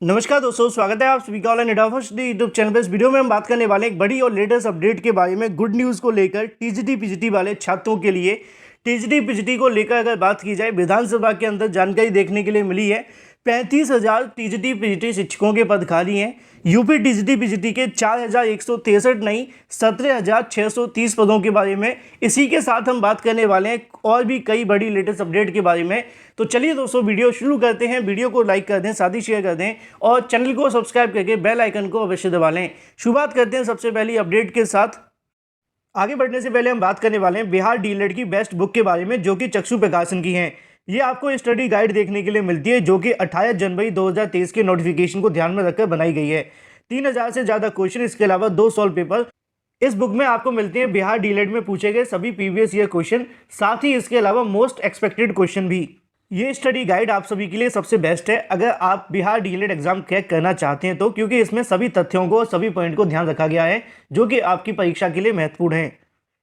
नमस्कार दोस्तों, स्वागत है आप सभी का ऑनलाइन एडवांस यूट्यूब चैनल पर। इस वीडियो में हम बात करने वाले हैं एक बड़ी और लेटेस्ट अपडेट के बारे में, गुड न्यूज़ को लेकर टीजीटी पीजीटी वाले छात्रों के लिए। टीजीटी पीजीटी को लेकर अगर बात की जाए, विधानसभा के अंदर जानकारी देखने के लिए मिली है 35,000 टीजीटी पीजीटी शिक्षकों के पद खाली हैं। यूपी टीजीटी पीजीटी के 4,163 नहीं 17,630 पदों के बारे में इसी के साथ हम बात करने वाले हैं और भी कई बड़ी लेटेस्ट अपडेट के बारे में। तो चलिए दोस्तों, वीडियो शुरू करते हैं। वीडियो को लाइक कर दें, साथ ही शेयर कर दें और चैनल को सब्सक्राइब करके बेल आइकन को अवश्य दबा लें। शुरुआत करते हैं सबसे पहली अपडेट के साथ। आगे बढ़ने से पहले हम बात करने वाले हैं बिहार डीएलएड की बेस्ट बुक के बारे में, जो कि चक्षु प्रकाशन की हैं। ये आपको स्टडी गाइड देखने के लिए मिलती है, जो कि 28 जनवरी 2023 के नोटिफिकेशन को ध्यान में रखकर बनाई गई है। 3000 से ज़्यादा क्वेश्चन, इसके अलावा 2 सॉल्व पेपर इस बुक में आपको मिलते हैं। बिहार डीएलएड में पूछे गए सभी प्रीवियस ईयर क्वेश्चन, साथ ही इसके अलावा मोस्ट एक्सपेक्टेड क्वेश्चन भी। ये स्टडी गाइड आप सभी के लिए सबसे बेस्ट है अगर आप बिहार डीएलएड एग्जाम क्रैक करना चाहते हैं तो, क्योंकि इसमें सभी तथ्यों को और सभी पॉइंट को ध्यान रखा गया है, जो कि आपकी परीक्षा के लिए महत्वपूर्ण है।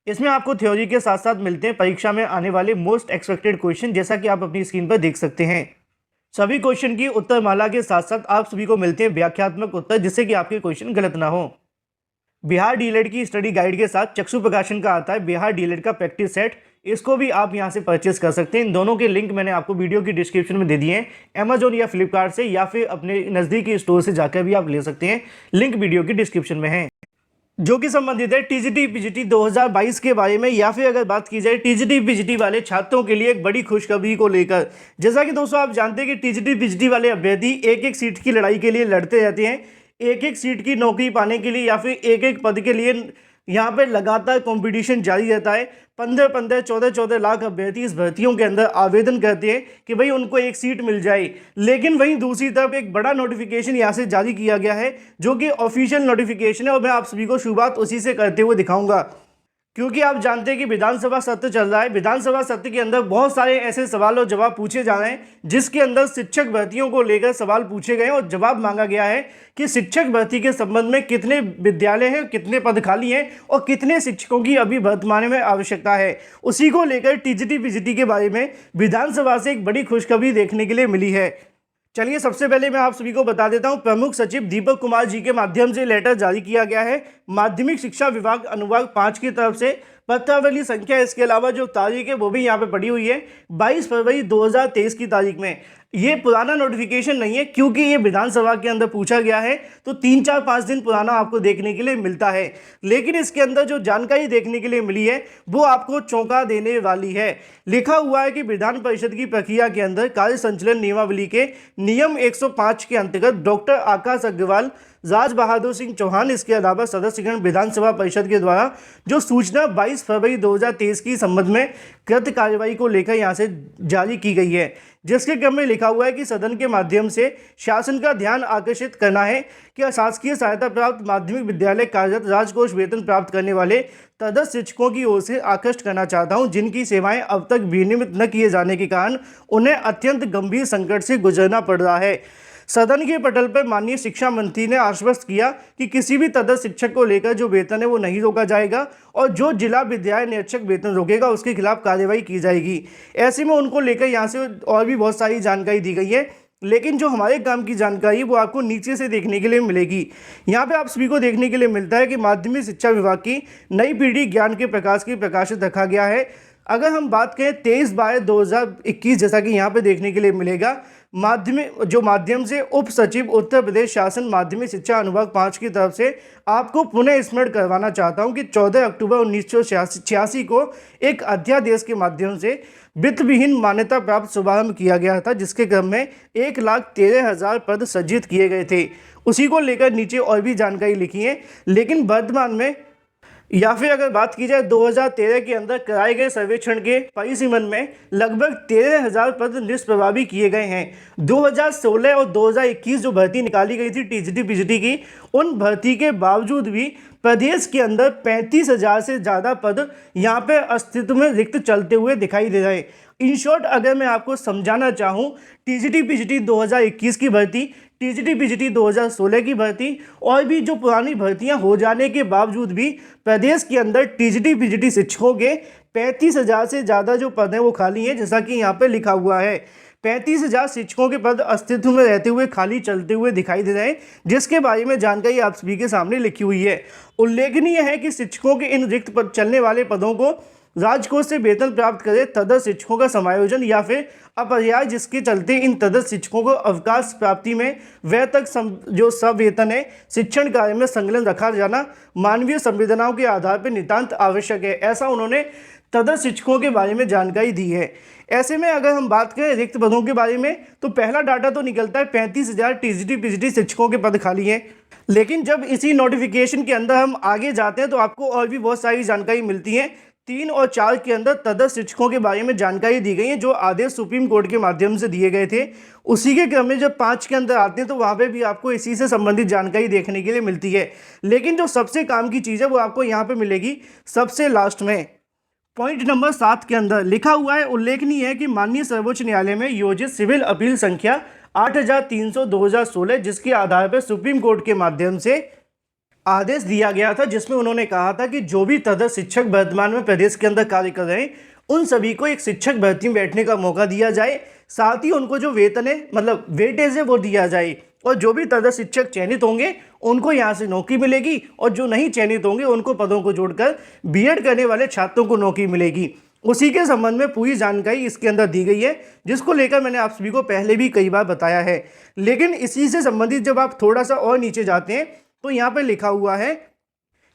इसमें आपको थ्योरी के साथ साथ मिलते हैं परीक्षा में आने वाले मोस्ट एक्सपेक्टेड क्वेश्चन, जैसा कि आप अपनी स्क्रीन पर देख सकते हैं। सभी क्वेश्चन की उत्तरमाला के साथ साथ आप सभी को मिलते हैं व्याख्यात्मक उत्तर, जिससे कि आपके क्वेश्चन गलत ना हो। बिहार डीएलएड की स्टडी गाइड के साथ चक्षु प्रकाशन का आता है बिहार डीएलएड का प्रैक्टिस सेट। इसको भी आप यहां से परचेस कर सकते हैं। इन दोनों के लिंक मैंने आपको वीडियो की डिस्क्रिप्शन में दे दिए हैं, अमेजोन या फ्लिपकार्ट से, या फिर अपने नज़दीकी स्टोर से जाकर भी आप ले सकते हैं। लिंक वीडियो की डिस्क्रिप्शन में है, जो कि संबंधित है टीजीटी पीजीटी 2022 के बारे में। या फिर अगर बात की जाए टीजीटी पीजीटी वाले छात्रों के लिए एक बड़ी खुशखबरी को लेकर, जैसा कि दोस्तों आप जानते हैं कि टीजीटी पीजीटी वाले अभ्यर्थी एक एक सीट की लड़ाई के लिए लड़ते रहते हैं। एक एक सीट की नौकरी पाने के लिए या फिर एक एक पद के लिए यहाँ पे लगातार कंपटीशन जारी रहता है। 15-15, 14-14 लाख अभ्यर्थी इस भर्तियों के अंदर आवेदन करते हैं कि भाई उनको एक सीट मिल जाए। लेकिन वहीं दूसरी तरफ एक बड़ा नोटिफिकेशन यहाँ से जारी किया गया है, जो कि ऑफिशियल नोटिफिकेशन है, और मैं आप सभी को शुरुआत उसी से करते हुए दिखाऊंगा। क्योंकि आप जानते हैं कि विधानसभा सत्र चल रहा है। विधानसभा सत्र के अंदर बहुत सारे ऐसे सवाल और जवाब पूछे जा रहे हैं, जिसके अंदर शिक्षक भर्तियों को लेकर सवाल पूछे गए और जवाब मांगा गया है कि शिक्षक भर्ती के संबंध में कितने विद्यालय हैं, कितने पद खाली हैं और कितने शिक्षकों की अभी वर्तमान में आवश्यकता है। उसी को लेकर टीजीटी पीजीटी के बारे में विधानसभा से एक बड़ी खुशखबरी देखने के लिए मिली है। चलिए, सबसे पहले मैं आप सभी को बता देता हूं, प्रमुख सचिव दीपक कुमार जी के माध्यम से लेटर जारी किया गया है माध्यमिक शिक्षा विभाग अनुभाग 5 की तरफ से। पत्रावली संख्या, इसके अलावा जो तारीख है वो भी यहाँ पे पड़ी हुई है, 22 फरवरी 2023 की तारीख में। ये पुराना नोटिफिकेशन नहीं है, क्योंकि ये विधानसभा के अंदर पूछा गया है, तो 3-4-5 दिन पुराना आपको देखने के लिए मिलता है। लेकिन इसके अंदर जो जानकारी देखने के लिए मिली है वो आपको चौंका देने वाली है। लिखा हुआ है कि विधान परिषद की प्रक्रिया के अंदर कार्य संचालन नियमावली के नियम 105 के अंतर्गत डॉक्टर आकाश अग्रवाल, राज बहादुर सिंह चौहान, इसके अलावा सदस्यगण विधानसभा परिषद के द्वारा जो सूचना 22 फरवरी 2023 की संबंध में कृत कार्रवाई को लेकर यहां से जारी की गई है, जिसके क्रम में लिखा हुआ है कि सदन के माध्यम से शासन का ध्यान आकर्षित करना है कि अशासकीय सहायता प्राप्त माध्यमिक विद्यालय कार्यरत राजकोष वेतन प्राप्त करने वाले तदस्थ शिक्षकों की ओर से आकृष्ट करना चाहता हूं, जिनकी सेवाएं अब तक विनियमित न किए जाने के कारण उन्हें अत्यंत गंभीर संकट से गुजरना पड़ रहा है। सदन के पटल पर माननीय शिक्षा मंत्री ने आश्वस्त किया कि किसी भी तदस्थ शिक्षक को लेकर जो वेतन है वो नहीं रोका जाएगा, और जो जिला विद्यालय निरीक्षक वेतन रोकेगा उसके खिलाफ कार्रवाई की जाएगी। ऐसे में उनको लेकर यहाँ से और भी बहुत सारी जानकारी दी गई है, लेकिन जो हमारे काम की जानकारी वो आपको नीचे से देखने के लिए मिलेगी। यहाँ पे आप सभी को देखने के लिए मिलता है कि माध्यमिक शिक्षा विभाग की नई पीढ़ी ज्ञान के प्रकाश की प्रकाशित रखा गया है। अगर हम बात करें 23/2021, जैसा कि यहाँ पे देखने के लिए मिलेगा, माध्यम से उप सचिव उत्तर प्रदेश शासन माध्यमिक शिक्षा अनुभाग 5 की तरफ से आपको पुनः स्मरण करवाना चाहता हूं कि 14 अक्टूबर 1986 को एक अध्यादेश के माध्यम से वित्त विहीन मान्यता प्राप्त शुभारंभ किया गया था, जिसके क्रम में 1,13,000 पद सृजित किए गए थे। उसी को लेकर नीचे और भी जानकारी लिखी है। लेकिन वर्तमान में, या फिर अगर बात की जाए 2013 के अंदर कराए गए सर्वेक्षण के परिसीमन में लगभग 13,000 पद निष्प्रभावी किए गए हैं। 2016 और 2021 जो भर्ती निकाली गई थी टीजीटी पीजीटी की, उन भर्ती के बावजूद भी प्रदेश के अंदर 35,000 से ज़्यादा पद यहाँ पे अस्तित्व में रिक्त चलते हुए दिखाई दे रहे हैं। इन शॉर्ट अगर मैं आपको समझाना चाहूँ, टीजीटी पीजीटी 2021 की भर्ती, टीजीटी पीजीटी 2016 की भर्ती और भी जो पुरानी भर्तियां हो जाने के बावजूद भी प्रदेश के अंदर टीजीटी पीजीटी शिक्षकों के 35,000 से ज़्यादा जो पद हैं वो खाली हैं, जैसा कि यहाँ पे लिखा हुआ है। 35,000 शिक्षकों के पद अस्तित्व में रहते हुए खाली चलते हुए दिखाई दे रहे हैं, जिसके बारे में जानकारी आप सभी के सामने लिखी हुई है। उल्लेखनीय है कि शिक्षकों के इन रिक्त पद चलने वाले पदों को राजकोष से वेतन प्राप्त करे तदर्थ शिक्षकों का समायोजन या फिर अपरिहार्य, जिसके चलते इन तदर्थ शिक्षकों को अवकाश प्राप्ति में वह तक जो सवेतन है शिक्षण कार्य में संलग्न रखा जाना मानवीय संवेदनाओं के आधार पर नितांत आवश्यक है। ऐसा उन्होंने तदर्थ शिक्षकों के बारे में जानकारी दी है। ऐसे में अगर हम बात करें रिक्त पदों के बारे में तो पहला डाटा तो निकलता है 35,000 टीजीटी पीजीटी शिक्षकों के पद खाली हैं, लेकिन जब इसी नोटिफिकेशन के अंदर हम आगे जाते हैं तो आपको और भी बहुत सारी जानकारी मिलती है। 3 और 4 के अंदर तदर्थ शिक्षकों के बारे में जानकारी दी गई है जो आदेश सुप्रीम कोर्ट के माध्यम से दिए गए थे। उसी के क्रम में जब 5 के अंदर आते हैं तो वहाँ पे भी आपको इसी से संबंधित जानकारी देखने के लिए मिलती है, लेकिन जो सबसे काम की चीज़ है वो आपको यहाँ पे मिलेगी सबसे लास्ट में। पॉइंट नंबर 7 के अंदर लिखा हुआ है, उल्लेखनीय है कि माननीय सर्वोच्च न्यायालय में योजित सिविल अपील संख्या 8300/2016 जिसके आधार पर सुप्रीम कोर्ट के माध्यम से आदेश दिया गया था, जिसमें उन्होंने कहा था कि जो भी तदर्थ शिक्षक वर्तमान में प्रदेश के अंदर कार्य कर रहे हैं उन सभी को एक शिक्षक भर्ती में बैठने का मौका दिया जाए, साथ ही उनको जो वेतन है मतलब वेटेज है वो दिया जाए, और जो भी तदर्थ शिक्षक चयनित होंगे उनको यहाँ से नौकरी मिलेगी और जो नहीं चयनित होंगे उनको पदों को जोड़कर बीएड करने वाले छात्रों को नौकरी मिलेगी। उसी के संबंध में पूरी जानकारी इसके अंदर दी गई है, जिसको लेकर मैंने आप सभी को पहले भी कई बार बताया है। लेकिन इसी से संबंधित जब आप थोड़ा सा और नीचे जाते हैं तो यहाँ पे लिखा हुआ है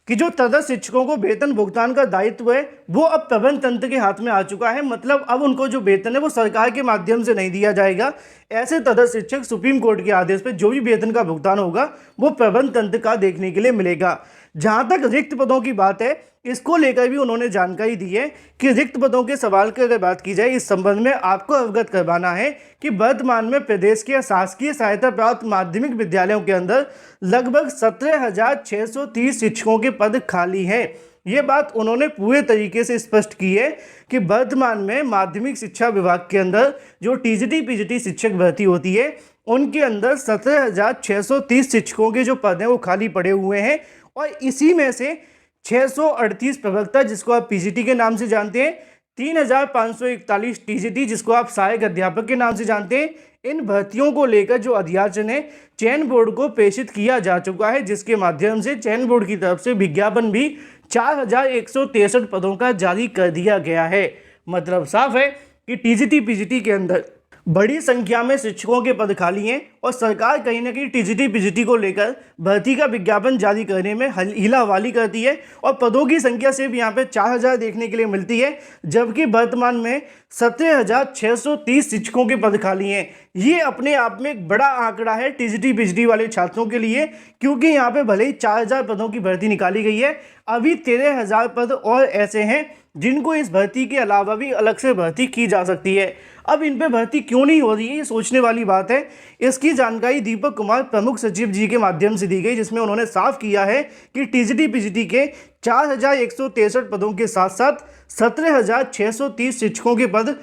कि जो तदर्थ शिक्षकों को वेतन भुगतान का दायित्व है वो अब प्रबंध तंत्र के हाथ में आ चुका है। मतलब अब उनको जो वेतन है वो सरकार के माध्यम से नहीं दिया जाएगा। ऐसे तदर्थ शिक्षक सुप्रीम कोर्ट के आदेश पर जो भी वेतन का भुगतान होगा वो प्रबंध तंत्र का देखने के लिए मिलेगा। जहाँ तक रिक्त पदों की बात है इसको लेकर भी उन्होंने जानकारी दी है कि रिक्त पदों के सवाल की अगर बात की जाए इस संबंध में आपको अवगत करवाना है कि वर्तमान में प्रदेश के शासकीय सहायता प्राप्त माध्यमिक विद्यालयों के अंदर लगभग 17,630 शिक्षकों के पद खाली हैं। ये बात उन्होंने पूरे तरीके से स्पष्ट की है कि वर्तमान में माध्यमिक शिक्षा विभाग के अंदर जो टीजीटी पीजीटी शिक्षक भर्ती होती है उनके अंदर 17,630 शिक्षकों के जो पद हैं वो खाली पड़े हुए हैं, और इसी में से 638 प्रवक्ता जिसको आप पीजीटी के नाम से जानते हैं, 3,541 टीजीटी जिसको आप सहायक अध्यापक के नाम से जानते हैं, इन भर्तियों को लेकर जो अध्याचन है चयन बोर्ड को प्रेषित किया जा चुका है, जिसके माध्यम से चयन बोर्ड की तरफ से विज्ञापन भी 4,163 पदों का जारी कर दिया गया है। मतलब साफ है कि टीजीटी पीजीटी के अंदर बड़ी संख्या में शिक्षकों के पद खाली हैं और सरकार कहीं ना कहीं टीजीटी पीजीटी को लेकर भर्ती का विज्ञापन जारी करने में हीला हवाली करती है, और पदों की संख्या सिर्फ यहाँ पे 4,000 देखने के लिए मिलती है, जबकि वर्तमान में 17,630 शिक्षकों के पद खाली हैं। ये अपने आप में एक बड़ा आंकड़ा है टीजीटी पीजीटी वाले छात्रों के लिए, क्योंकि यहाँ पे भले ही 4,000 पदों की भर्ती निकाली गई है, अभी 13,000 पद और ऐसे हैं जिनको इस भर्ती के अलावा भी अलग से भर्ती की जा सकती है। अब इन पे भर्ती क्यों नहीं हो रही है ये सोचने वाली बात है। इसकी जानकारी दीपक कुमार प्रमुख सचिव जी के माध्यम से दी गई, जिसमें उन्होंने साफ किया है कि टीजीटी पीजीटी के 4,163 पदों के साथ साथ 17,630 शिक्षकों के पद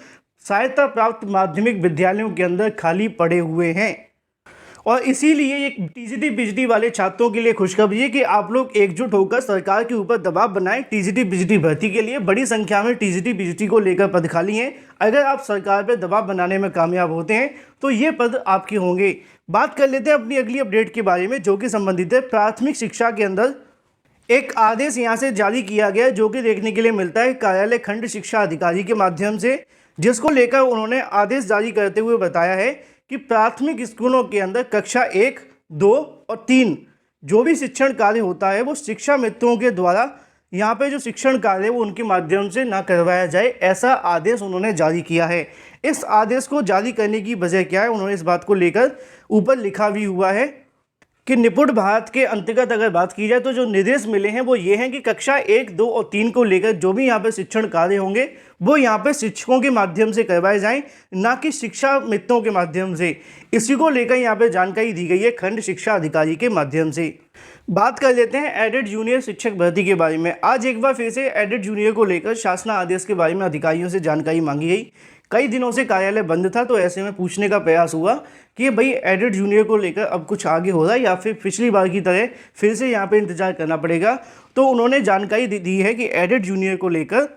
सहायता प्राप्त माध्यमिक विद्यालयों के अंदर खाली पड़े हुए हैं। और इसीलिए ये टीजीटी पीजीटी वाले छात्रों के लिए खुशखबरी है कि आप लोग एकजुट होकर सरकार के ऊपर दबाव बनाएं टीजीटी पीजीटी भर्ती के लिए। बड़ी संख्या में टीजीटी पीजीटी को लेकर पद खाली हैं। अगर आप सरकार पर दबाव बनाने में कामयाब होते हैं तो ये पद आपके होंगे। बात कर लेते हैं अपनी अगली अपडेट के बारे में, जो कि संबंधित है प्राथमिक शिक्षा के अंदर एक आदेश यहाँ से जारी किया गया जो कि देखने के लिए मिलता है कार्यालय खंड शिक्षा अधिकारी के माध्यम से, जिसको लेकर उन्होंने आदेश जारी करते हुए बताया है कि प्राथमिक स्कूलों के अंदर कक्षा 1, 2 और 3 जो भी शिक्षण कार्य होता है वो शिक्षा मित्रों के द्वारा यहाँ पे जो शिक्षण कार्य है वो उनके माध्यम से ना करवाया जाए, ऐसा आदेश उन्होंने जारी किया है। इस आदेश को जारी करने की वजह क्या है, उन्होंने इस बात को लेकर ऊपर लिखा भी हुआ है कि निपुण भारत के अंतर्गत अगर बात की जाए तो जो निर्देश मिले हैं वो ये हैं कि कक्षा 1, 2 और 3 को लेकर जो भी यहाँ पे शिक्षण कार्य होंगे वो यहाँ पे शिक्षकों के माध्यम से करवाए जाएं, ना कि शिक्षा मित्रों के माध्यम से। इसी को लेकर यहाँ पे जानकारी दी गई है खंड शिक्षा अधिकारी के माध्यम से। बात कर लेते हैं एडेड जूनियर शिक्षक भर्ती के बारे में। आज एक बार फिर से एडेड जूनियर को लेकर शासन आदेश के बारे में अधिकारियों से जानकारी मांगी गई। कई दिनों से कार्यालय बंद था तो ऐसे में पूछने का प्रयास हुआ कि भाई एडेड जूनियर को लेकर अब कुछ आगे हो रहा है या फिर पिछली बार की तरह फिर से यहाँ पे इंतजार करना पड़ेगा। तो उन्होंने जानकारी दी है कि एडेड जूनियर को लेकर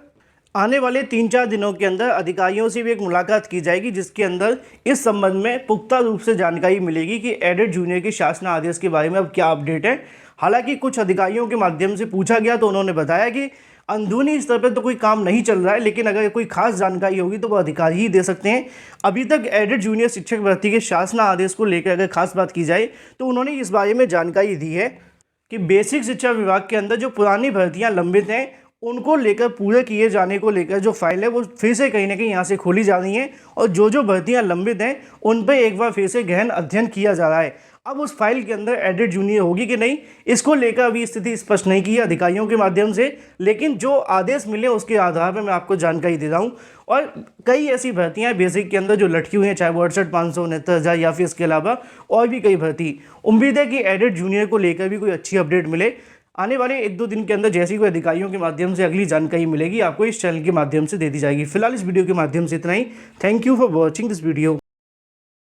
आने वाले 3-4 दिनों के अंदर अधिकारियों से भी एक मुलाकात की जाएगी, जिसके अंदर इस संबंध में पुख्ता रूप से जानकारी मिलेगी कि एडेड जूनियर के शासन आदेश के बारे में अब क्या अपडेट है। हालांकि कुछ अधिकारियों के माध्यम से पूछा गया तो उन्होंने बताया कि अंदरूनी स्तर पर तो कोई काम नहीं चल रहा है, लेकिन अगर कोई खास जानकारी होगी तो वो अधिकारी ही दे सकते हैं। अभी तक एडेड जूनियर शिक्षक भर्ती के शासन आदेश को लेकर अगर खास बात की जाए तो उन्होंने इस बारे में जानकारी दी है कि बेसिक शिक्षा विभाग के अंदर जो पुरानी भर्तियां लंबित हैं उनको लेकर पूरे किए जाने को लेकर जो फाइल है वो फिर से कहीं ना कहीं यहाँ से खोली जा रही हैं, और जो भर्तियां लंबित हैं उन पर एक बार फिर से गहन अध्ययन किया जा रहा है। अब उस फाइल के अंदर एडेड जूनियर होगी कि नहीं, इसको लेकर अभी स्थिति स्पष्ट नहीं की है अधिकारियों के माध्यम से, लेकिन जो आदेश मिले उसके आधार पर मैं आपको जानकारी दे रहा हूँ। और कई ऐसी भर्तियां बेसिक के अंदर जो लटकी हुई हैं, चाहे वो 68, 500, 69,000 या फिर इसके अलावा और भी कई भर्ती। उम्मीद है कि एडेड जूनियर को लेकर भी कोई अच्छी अपडेट मिले। आने वाले 1-2 दिन के अंदर जैसी कोई अधिकारियों के माध्यम से अगली जानकारी मिलेगी आपको इस चैनल के माध्यम से दे दी जाएगी। फिलहाल इस वीडियो के माध्यम से इतना ही। Thank you for watching this video.